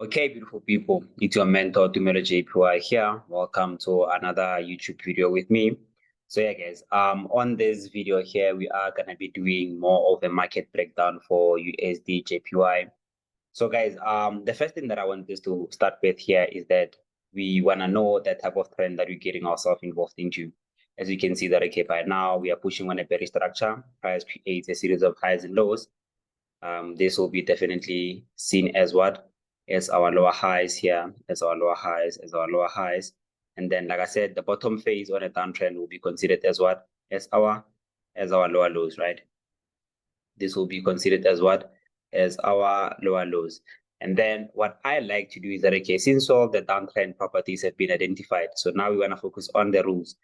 Okay, beautiful people, it's your mentor Usdjpy here. Welcome to another YouTube video with me. So yeah, guys, on this video here, we are gonna be doing more of a market breakdown for Usdjpy. So guys, the first thing that I want us to start with here is that we wanna know the type of trend that we're getting ourselves involved into. As you can see that okay, by now we are pushing on a bearish structure. Price creates a series of highs and lows. This will be definitely seen as what? As our lower highs here, as our lower highs, as our lower highs. And then, like I said, the bottom phase on a downtrend will be considered as what? As our lower lows, right? This will be considered as what? As our lower lows. And then what I like to do is that, okay, since all the downtrend properties have been identified, so now we want to focus on the rules.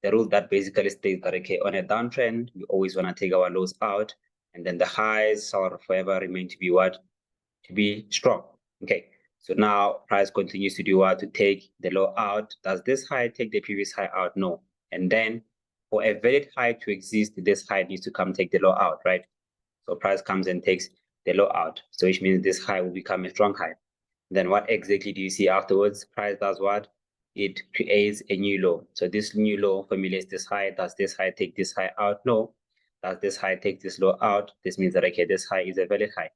The rule that basically states that, okay, on a downtrend, we always want to take our lows out, and then the highs shall forever remain to be what? To be strong. Okay, so now price continues to do what? To take the low out. Does this high take the previous high out? No. And then for a valid high to exist, this high needs to come take the low out, right? So price comes and takes the low out. So which means this high will become a strong high. Then what exactly do you see afterwards? Price does what? It creates a new low. So this new low formulates this high. Does this high take this high out? No. Does this high take this low out? This means that, okay, this high is a valid high.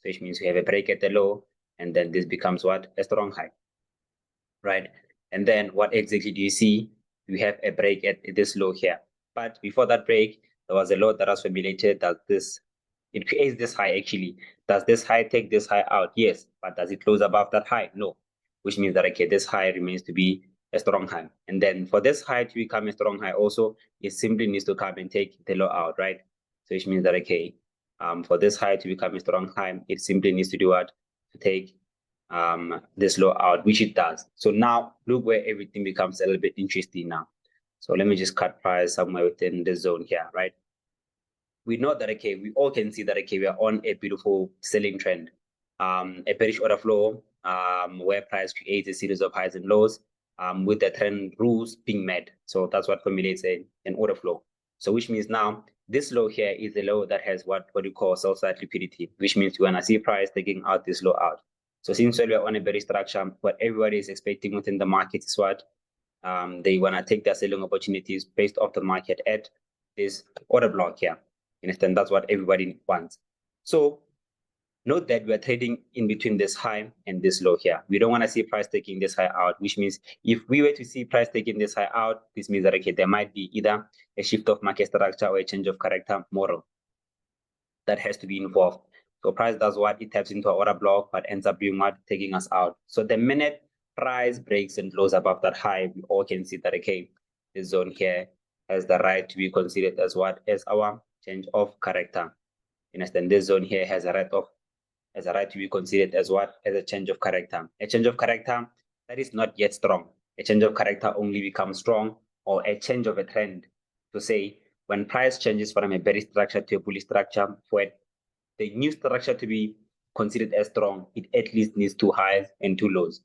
So which means we have a break at the low, and then this becomes what? A strong high, right? And then what exactly do you see? We have a break at this low here. But before that break, there was a low that was formulated that it creates this high actually. Does this high take this high out? Yes. But does it close above that high? No. Which means that, okay, this high remains to be a strong high. And then for this high to become a strong high also, it simply needs to come and take the low out, right? So which means that, okay, for this high to become a strong high, it simply needs to do what? To take this low out, which it does. So now look where everything becomes a little bit interesting now. So let me just cut price somewhere within this zone here, right? We know that, okay, we all can see that, okay, we are on a beautiful selling trend, a bearish order flow, where price creates a series of highs and lows, with the trend rules being met. So that's what formulates an order flow. So which means now this low here is a low that has what you call sell-side liquidity, which means you want to see price taking out this low out. So since we are on a bearish structure, what everybody is expecting within the market is what? They want to take their selling opportunities based off the market at this order block here. You understand? That's what everybody wants. So note that we're trading in between this high and this low here. We don't want to see price taking this high out, which means if we were to see price taking this high out, this means that, okay, there might be either a shift of market structure or a change of character model that has to be involved. So price does what? It taps into our order block, but ends up doing what? Taking us out. So the minute price breaks and close above that high, we all can see that, okay, this zone here has the right to be considered as what? As our change of character. You understand? This zone here has a right to be considered as what? As a change of character. A change of character that is not yet strong. A change of character only becomes strong, or a change of a trend, to say when price changes from a bearish structure to a bullish structure, for the new structure to be considered as strong, it at least needs 2 highs and 2 lows.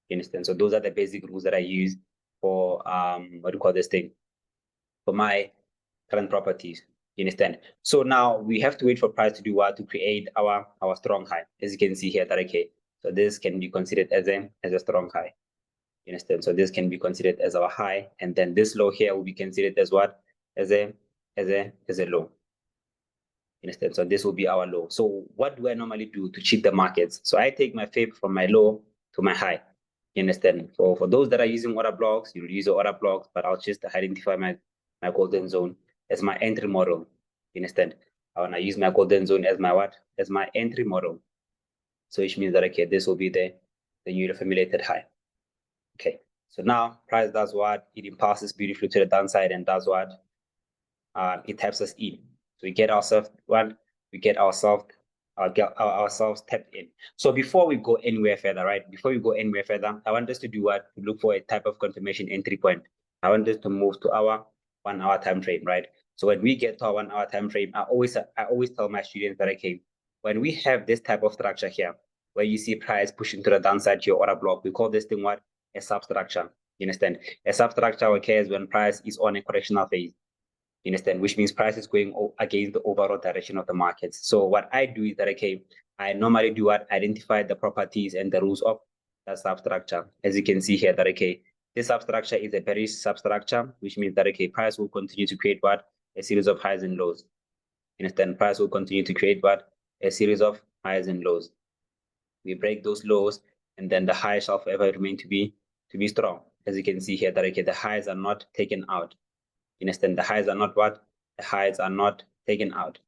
You understand? So those are the basic rules that I use for what do you call this thing? For my current properties. You understand? So now we have to wait for price to do what? To create our strong high. As you can see here, that, okay, so this can be considered as a strong high. You understand? So this can be considered as our high, and then this low here will be considered as what? As a low. You understand? So this will be our low. So what do I normally do to cheat the markets? So I take my fib from my low to my high. You understand? For those that are using order blocks, you will use the order blocks, but I'll just identify my golden zone as my entry model. You understand? I want to use my golden zone as my what? As my entry model. So which means that, okay, this will be the newly formulated high. Okay. So now price does what? It impulses beautifully to the downside and does what? It taps us in. So we get ourselves tapped in. So before we go anywhere further, right? Before we go anywhere further, I want us to do what? To look for a type of confirmation entry point. I want us to move to our 1 hour time frame, right? So when we get to our 1 hour time frame, I always tell my students that, okay, when we have this type of structure here, where you see price pushing to the downside to your order block, we call this thing what? A substructure. You understand? A substructure occurs when price is on a correctional phase. You understand? Which means price is going against the overall direction of the markets. So what I do is that, okay, I normally do what? Identify the properties and the rules of that substructure. As you can see here, that okay, this substructure is a bearish substructure, which means that okay, price will continue to create what? A series of highs and lows. You understand? Price will continue to create what? A series of highs and lows. We break those lows, and then the highs shall forever remain to be strong. As you can see here, that okay, the highs are not taken out. You understand? The highs are not what? The highs are not taken out.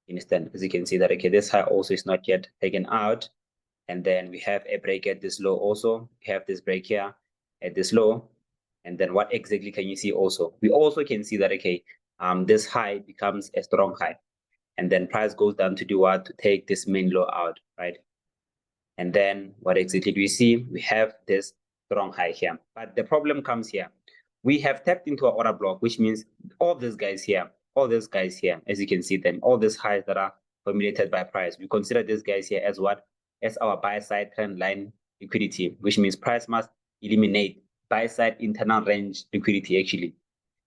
You understand? As you can see that okay, this high also is not yet taken out. And then we have a break at this low also. We have this break here at this low. And then what exactly can you see also? We also can see that okay, this high becomes a strong high. And then price goes down to do what? To take this main low out, right? And then what exactly do we see? We have this strong high here. But the problem comes here. We have tapped into our order block, which means all these guys here, as you can see them, all these highs that are formulated by price, we consider these guys here as what? As our buy side trend line liquidity, which means price must eliminate buy side internal range liquidity actually.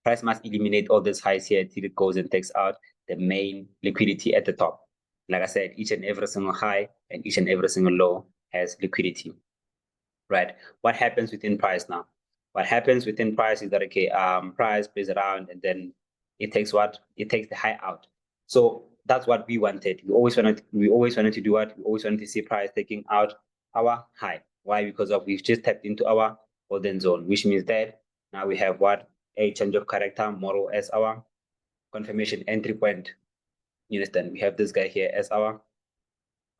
Price must eliminate all these highs here till it goes and takes out the main liquidity at the top. Like I said, each and every single high and each and every single low has liquidity, right? What happens within price now? What happens within price is that okay, price plays around and then it takes what? It takes the high out. So that's what we wanted. We always wanted to do what? We always wanted to see price taking out our high. Why? Because we've just tapped into our golden zone, which means that now we have what? A change of character model as our confirmation entry point. You understand? We have this guy here as our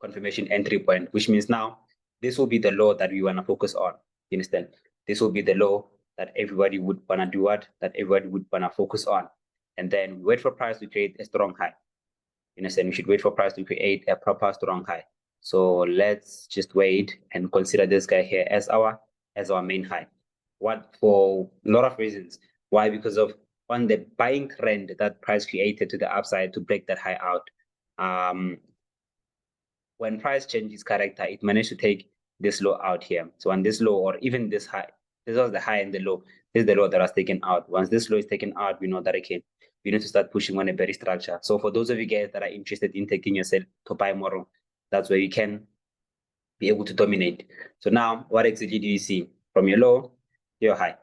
confirmation entry point, which means now this will be the low that we want to focus on. You understand? This will be the low that everybody would want to do what? That everybody would want to focus on. And then we wait for price to create a strong high. You understand? We should wait for price to create a proper strong high. So let's just wait and consider this guy here as our main high. What? For a lot of reasons. Why? Because of on the buying trend that price created to the upside to break that high out. When price changes character, it managed to take this low out here. So on this low or even this high, this was the high and the low. This is the low that was taken out. Once this low is taken out, we know that okay, we need to start pushing on a bearish structure. So for those of you guys that are interested in taking yourself to buy model, that's where you can be able to dominate. So now, what exactly do you see from your low to your high?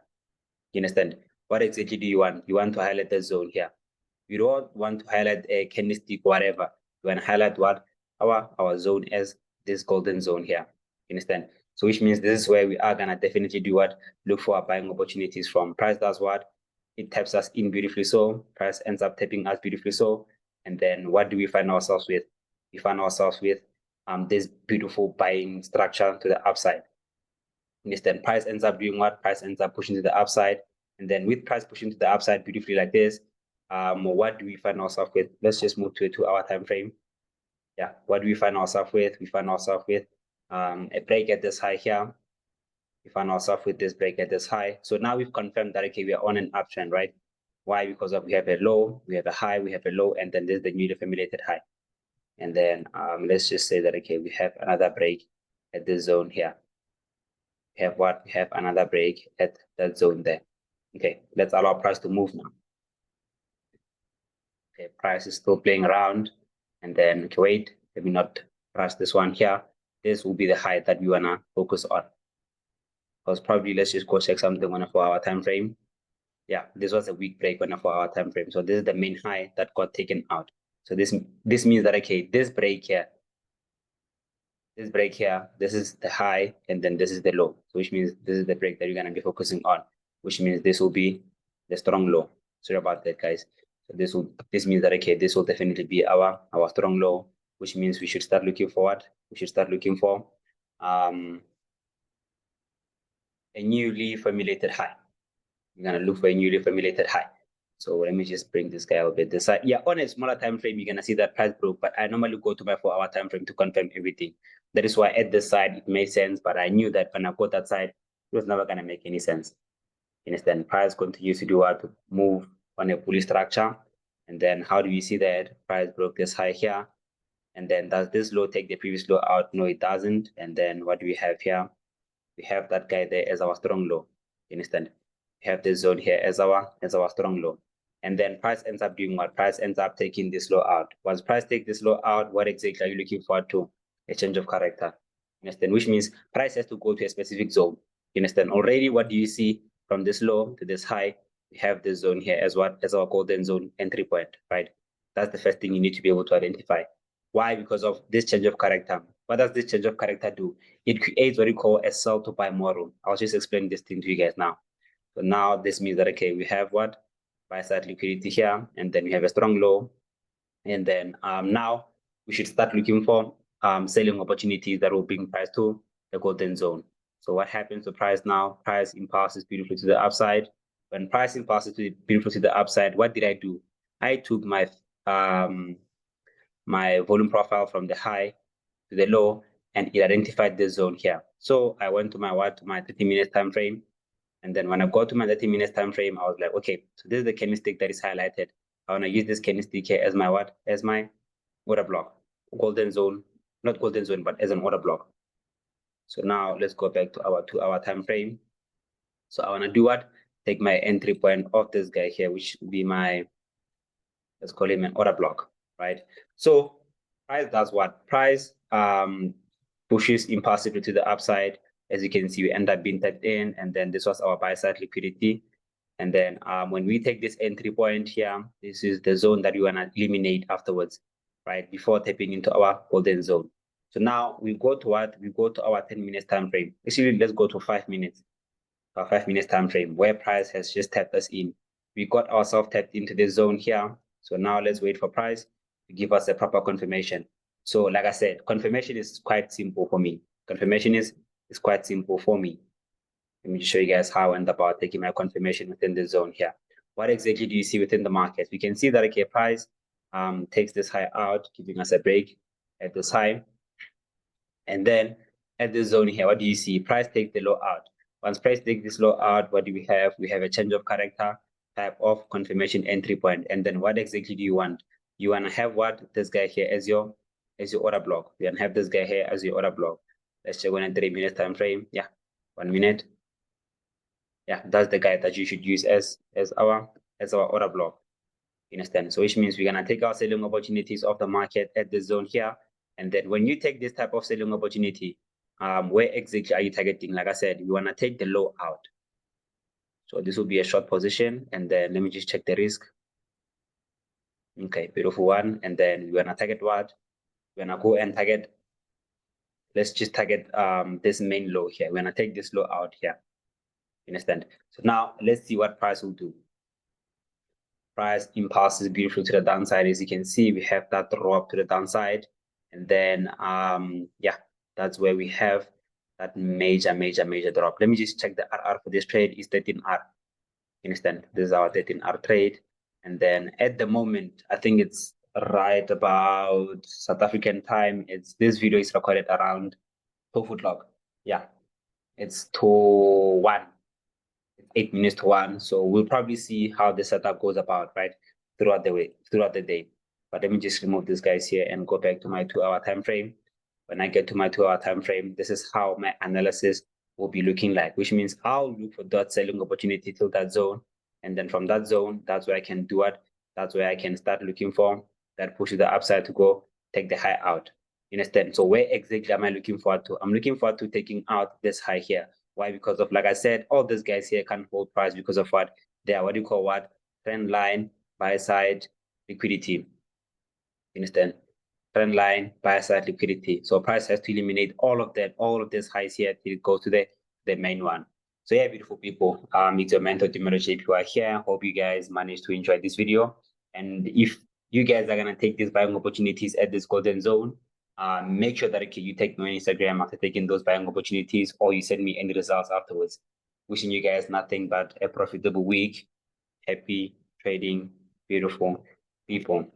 You understand? What exactly do you want? You want to highlight the zone here. You don't want to highlight a candlestick, whatever. You want to highlight what? Our zone as this golden zone here. You understand? So which means this is where we are gonna definitely do what? Look for our buying opportunities from. Price does what? It taps us in beautifully so. Price ends up tapping us beautifully so. And then what do we find ourselves with? We find ourselves with this beautiful buying structure to the upside. Understand? Price ends up doing what? Price ends up pushing to the upside. And then with price pushing to the upside beautifully like this, what do we find ourselves with? Let's just move to a 2-hour time frame. Yeah, what do we find ourselves with? We find ourselves with a break at this high here. We find ourselves with this break at this high. So now we've confirmed that okay, we are on an uptrend, right? Why? Because we have a low, we have a high, we have a low, and then there's the newly formulated high. And then let's just say that okay, we have another break at this zone here. We have what? We have another break at that zone there. Okay, let's allow price to move now. Okay, price is still playing around. And then, okay, wait, let me not rush this one here. This will be the high that we wanna focus on. Because probably let's just go check something on a 4-hour time frame. Yeah, this was a weak break on a 4-hour time frame. So this is the main high that got taken out. So this means that okay, this break here, this is the high, and then this is the low. So which means this is the break that you're gonna be focusing on, which means this will be the strong low. Sorry about that, guys. So this means that okay, this will definitely be our strong low, which means we should start looking for what? We should start looking for a newly formulated high. We're gonna look for a newly formulated high. So let me just bring this guy a bit this side. Yeah, on a smaller time frame, you're gonna see that price broke, but I normally go to my 4-hour time frame to confirm everything. That is why at this side it made sense, but I knew that when I got that side, it was never gonna make any sense. You understand? Price continues to do what? To move on a bullish structure. And then how do we see that? Price broke this high here. And then does this low take the previous low out? No, it doesn't. And then what do we have here? We have that guy there as our strong low. You understand? We have this zone here as our strong low. And then price ends up doing what? Price ends up taking this low out. Once price takes this low out, what exactly are you looking forward to? A change of character. You understand? Which means price has to go to a specific zone. You understand? Already, what do you see from this low to this high? We have this zone here as what? As our golden zone entry point, right? That's the first thing you need to be able to identify. Why? Because of this change of character. What does this change of character do? It creates what we call a sell to buy model. I'll just explain this thing to you guys now. So now this means that, okay, we have what? Buy side liquidity here, and then we have a strong low. And then now we should start looking for selling opportunities that will bring price to the golden zone. So what happens to price now? Price impulses beautifully to the upside. When price impulses beautifully to the upside, what did I do? I took my my volume profile from the high to the low, and it identified this zone here. So I went to my 30-minute time frame. And then when I got to my 30 minutes time frame, I was like, okay, so this is the candlestick that is highlighted. I want to use this candlestick here as my what? As my order block. Golden zone, not golden zone, but as an order block. So now let's go back to our 2-hour time frame. So I want to do what? Take my entry point of this guy here, which would be my, let's call him an order block, right? So price does what? Price pushes impulsively to the upside. As you can see, we end up being tapped in, and then this was our buy side liquidity. And then when we take this entry point here, this is the zone that we want to eliminate afterwards, right? Before tapping into our golden zone. So now we go to what? We go to our 10 minutes time frame. Actually, let's go to 5 minutes. Our 5 minutes time frame where price has just tapped us in. We got ourselves tapped into this zone here. So now let's wait for price to give us a proper confirmation. So like I said, confirmation is quite simple for me. Confirmation is quite simple for me. Let me just show you guys how I went about taking my confirmation within the zone here. What exactly do you see within the market? We can see that, okay, price takes this high out, giving us a break at this high. And then at this zone here, what do you see? Price takes the low out. Once price takes this low out, what do we have? We have a change of character type of confirmation entry point. And then what exactly do you want? You want to have what? This guy here as your order block. You want to have this guy here as your order block. Let's check on a 3 minute time frame. Yeah, 1 minute. Yeah, that's the guy that you should use as our order block. You understand? So which means we're gonna take our selling opportunities of the market at the zone here. And then when you take this type of selling opportunity, where exactly are you targeting? Like I said, you wanna take the low out. So this will be a short position, and then let me just check the risk. Okay, beautiful one. And then we're gonna target what? We're gonna go and target. Let's just target this main low here. We're gonna take this low out here. You understand? So now let's see what price will do. Price impulses beautiful to the downside. As you can see, we have that drop to the downside. And then, yeah, that's where we have that major drop. Let me just check the RR for this trade is 13R. You understand? This is our 13R trade. And then at the moment, I think it's right about South African time. This video is recorded around 12 o'clock. Yeah, it's 2:01. 8 minutes to 1. So we'll probably see how the setup goes about, right, throughout the day. But let me just remove these guys here and go back to my 2-hour time frame. When I get to my 2-hour time frame, this is how my analysis will be looking like, which means I'll look for that selling opportunity till that zone. And then from that zone, that's where I can do it. That's where I can start looking for that push to the upside to go take the high out. You understand? So where exactly am I looking forward to? I'm looking forward to taking out this high here. Why? Because of, like I said, all these guys here can't hold price because of what? They are what you call what? Trend line, buy side, liquidity. You understand? Trend line, buy side, liquidity. So price has to eliminate all of that, all of this highs here till it goes to the main one. So yeah, beautiful people. It's your mentor Usdjpy here. Hope you guys managed to enjoy this video. And if you guys are gonna take these buying opportunities at this golden zone, make sure that, okay, you take me on Instagram after taking those buying opportunities, or you send me any results afterwards. Wishing you guys nothing but a profitable week. Happy trading, beautiful people.